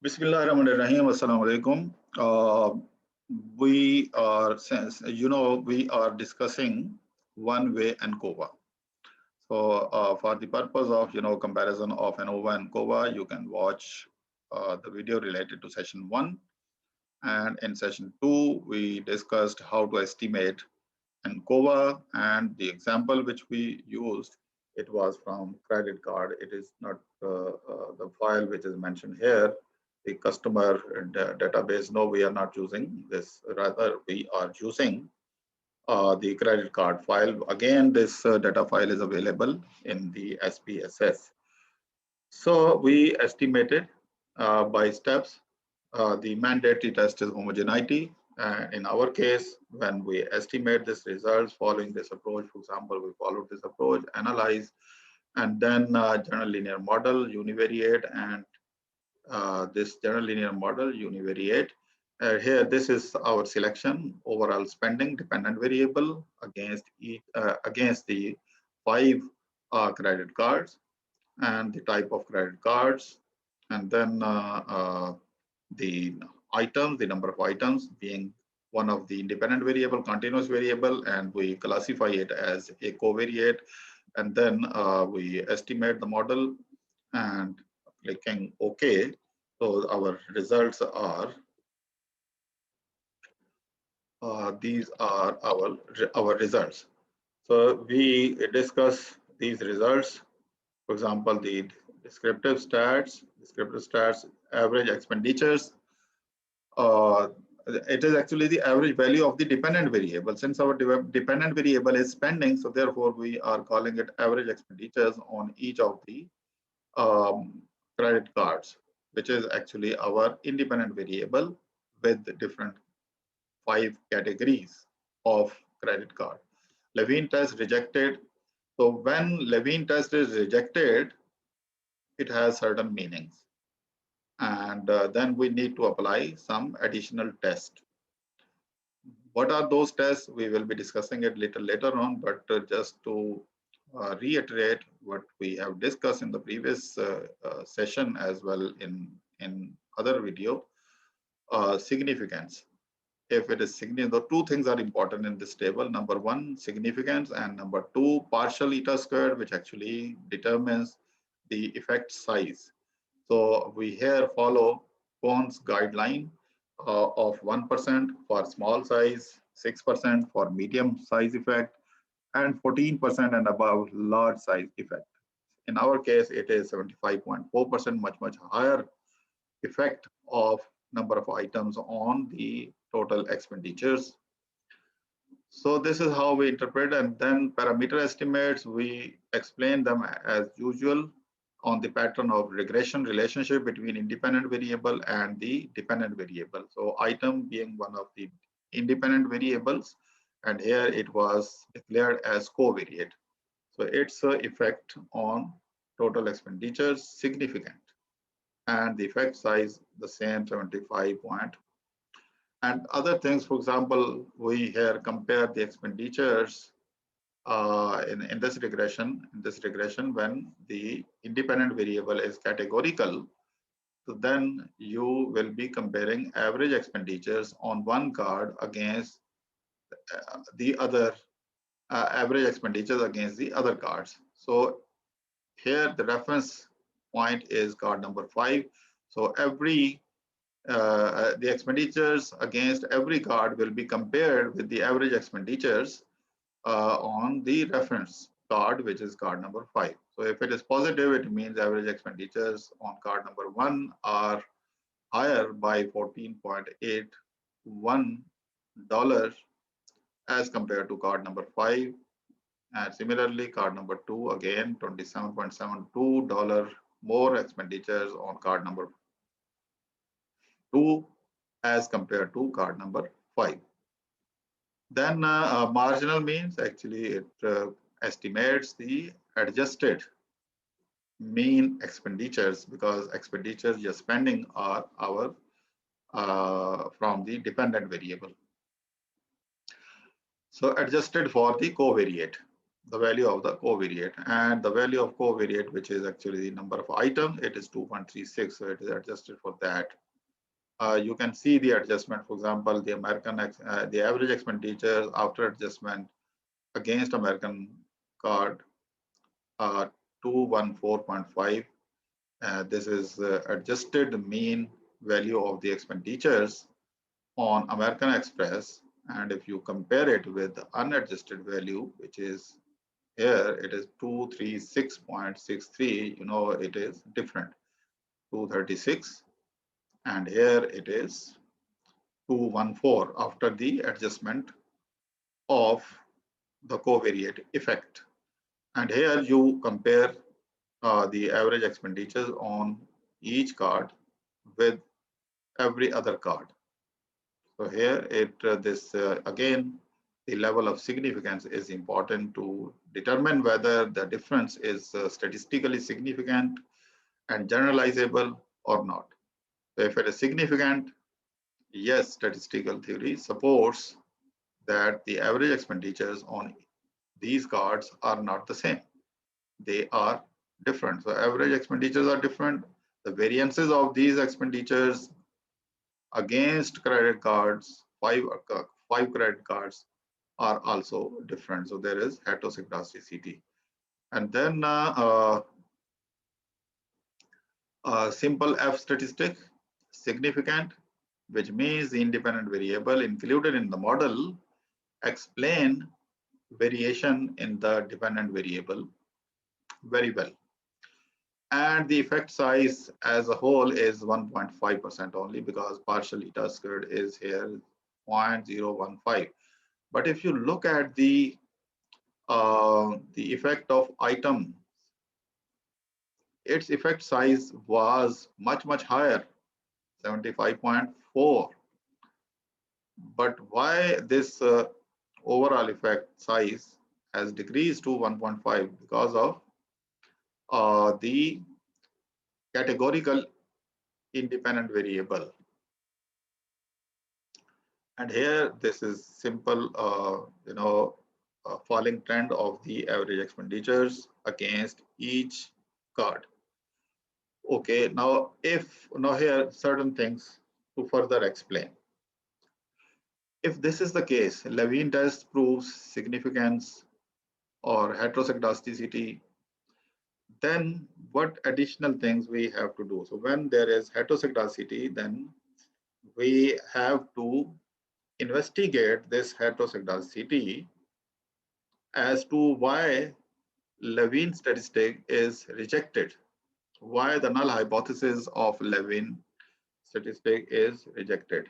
Bismillahirrahmanirrahim. Assalamu alaikum. We are, we are discussing one-way ANCOVA. So, for the purpose of comparison of ANOVA and ANCOVA, you can watch the video related to session 1. And in session 2, we discussed how to estimate ANCOVA, and the example which we used, it was from credit card. It is not the file which is mentioned here, the customer database. No, we are not using this. Rather, we are using the credit card file. Again, this data file is available in the SPSS. So we estimated by steps. The mandatory test is homogeneity. In our case, when we estimate this results following this approach, for example, we followed this approach, analyze, and then general linear model, univariate, and this general linear model, univariate. Here, this is our selection, overall spending, dependent variable against the 5 credit cards and the type of credit cards, and then the items, the number of items being one of the independent variable, continuous variable, and we classify it as a covariate, and then we estimate the model and clicking OK. So our results are, these are our results. So we discuss these results. For example, the descriptive stats, average expenditures. It is actually the average value of the dependent variable. Since our dependent variable is spending, so therefore we are calling it average expenditures on each of the credit cards, which is actually our independent variable with different 5 categories of credit card. Levene test rejected. So when Levene test is rejected, it has certain meanings. And then we need to apply some additional test. What are those tests? We will be discussing it little later on, but just to reiterate what we have discussed in the previous session as well in other video, significance. If it is significant, the 2 things are important in this table. Number 1, significance, and number 2, partial eta squared, which actually determines the effect size. So we here follow Cohn's guideline of 1% for small size, 6% for medium size effect, and 14% and above large size effect. In our case, it is 75.4%, much higher effect of number of items on the total expenditures. So this is how we interpret, and then parameter estimates, we explain them as usual on the pattern of regression relationship between independent variable and the dependent variable. So item being one of the independent variables, and here it was declared as covariate. So its effect on total expenditures significant, and the effect size the same, 75 point. And other things, for example, we here compare the expenditures in this regression. When the independent variable is categorical, so then you will be comparing average expenditures on one card against the other average expenditures against the other cards. So here the reference point is card number 5. So every the expenditures against every card will be compared with the average expenditures on the reference card, which is card number 5. So if it is positive, it means average expenditures on card number 1 are higher by $14.81 as compared to card number 5. And similarly, card number 2, again, $27.72 more expenditures on card number 2 as compared to card number 5. Then marginal means, actually it estimates the adjusted mean expenditures, because expenditures you're spending are our from the dependent variable. So adjusted for the covariate. the value of the covariate, and the value of covariate, which is actually the number of items, it is 2.36, so it is adjusted for that. You can see the adjustment. For example, the the average expenditure after adjustment against American card, 214.5. This is adjusted mean value of the expenditures on American Express, and if you compare it with the unadjusted value, which is here, it is 236.63. You know, it is different, 236, and here it is 214 after the adjustment of the covariate effect. And here you compare the average expenditures on each card with every other card. So here again, the level of significance is important to determine whether the difference is statistically significant and generalizable or not. So if it is significant, yes, statistical theory supports that the average expenditures on these cards are not the same. They are different. So average expenditures are different. The variances of these expenditures against credit cards, five credit cards, are also different. So there is heteroscedasticity. And then simple F statistic, significant, which means the independent variable included in the model explain variation in the dependent variable very well. And the effect size as a whole is 1.5% only, because partially tasked is here 0.015. But if you look at the effect of item, its effect size was much higher, 75.4. But why this overall effect size has decreased to 1.5? Because of the categorical independent variable. And here this is simple, falling trend of the average expenditures against each card. Okay, now here certain things to further explain. If this is the case, Levene test proves significance or heteroscedasticity, then what additional things we have to do? So when there is heteroscedasticity, then we have to investigate this heteroscedasticity as to why Levene statistic is rejected, why the null hypothesis of Levene statistic is rejected.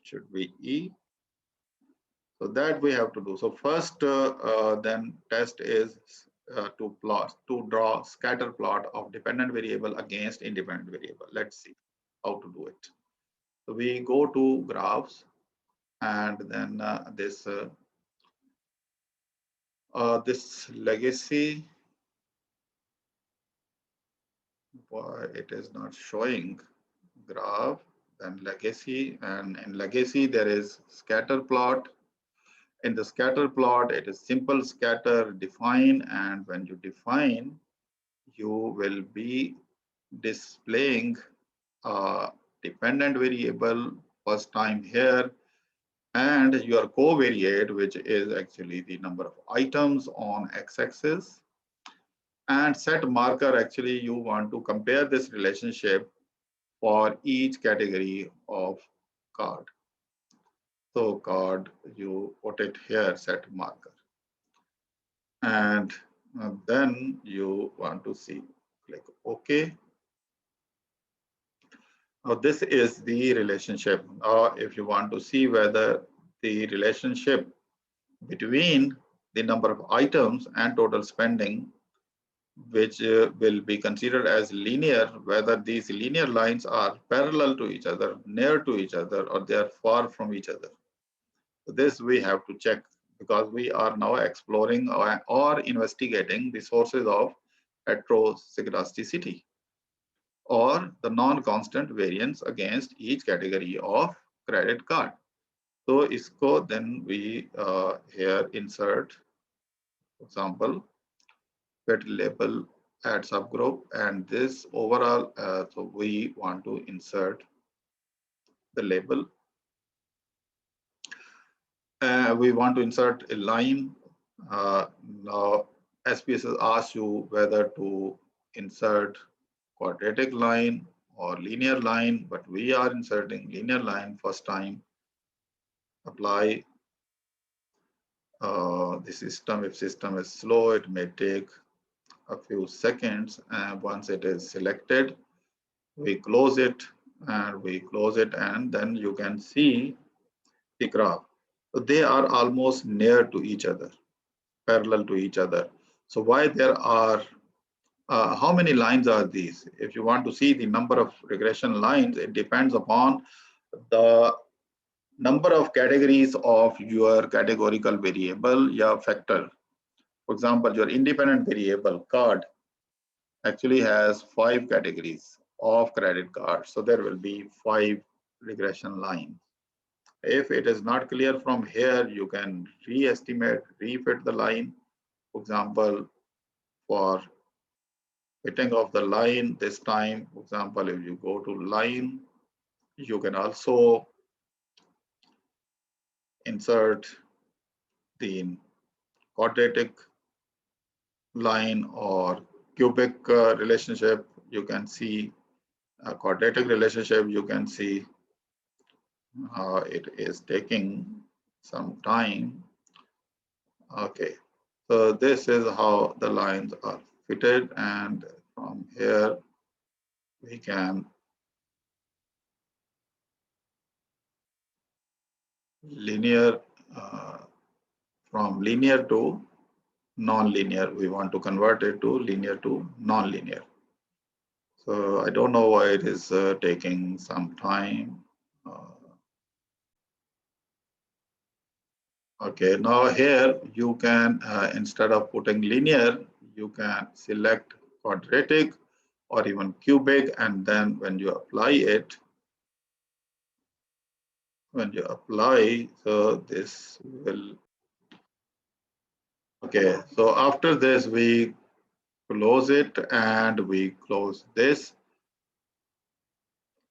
Should be E. So that we have to do. So first, then test is to draw scatter plot of dependent variable against independent variable. Let's see how to do it. So we go to graphs, and then this legacy. Why it is not showing graph? Then legacy, and in legacy there is scatter plot. In the scatter plot, it is simple scatter define, and when you define, you will be displaying a dependent variable first time here, and your covariate, which is actually the number of items on x-axis, and set marker, actually you want to compare this relationship for each category of card. So card, you put it here, set marker. And then you want to see, click OK. Now this is the relationship. If you want to see whether the relationship between the number of items and total spending, which will be considered as linear, whether these linear lines are parallel to each other, near to each other, or they are far from each other. So this we have to check, because we are now exploring or investigating the sources of heteroscedasticity or the non-constant variance against each category of credit card. So isko then we here insert For example, fit label add subgroup, and this overall, so we want to insert the label. We want to insert a line. Now, SPSS asks you whether to insert quadratic line or linear line, but we are inserting linear line first time. Apply the system. If system is slow, it may take a few seconds, and once it is selected, we close it and then you can see the graph. So they are almost near to each other, parallel to each other. So why there are how many lines are these? If you want to see the number of regression lines, it depends upon the number of categories of your categorical variable, your factor. For example, your independent variable card actually has 5 categories of credit cards. So there will be 5 regression lines. If it is not clear from here, you can re-estimate, refit the line. For example, for fitting of the line this time, for example, if you go to line, you can also insert the quadratic line or cubic relationship. You can see a quadratic relationship. You can see it is taking some time. Okay, so this is how the lines are fitted, and from here we can linear from linear to non-linear. We want to convert it to linear to non-linear. So I don't know why it is taking some time. Okay, now here you can, instead of putting linear, you can select quadratic or even cubic, and then when you apply it, so this will, okay, so after this we close it and we close this,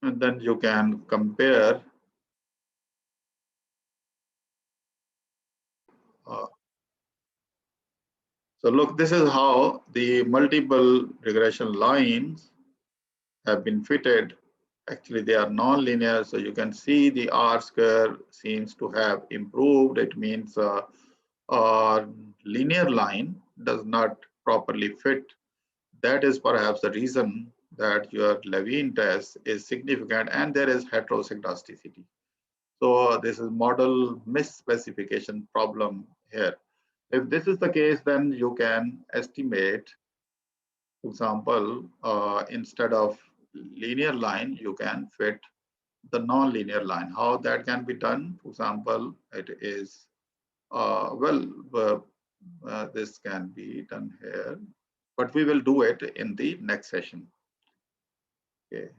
and then you can compare so look, this is how the multiple regression lines have been fitted. Actually, they are non-linear, so you can see the R square seems to have improved. It means a linear line does not properly fit. That is perhaps the reason that your Levene test is significant, and there is heteroscedasticity. So this is model misspecification problem here. If this is the case, then you can estimate, for example, instead of linear line, you can fit the non-linear line. How that can be done? For example, it is, this can be done here, but we will do it in the next session. Okay.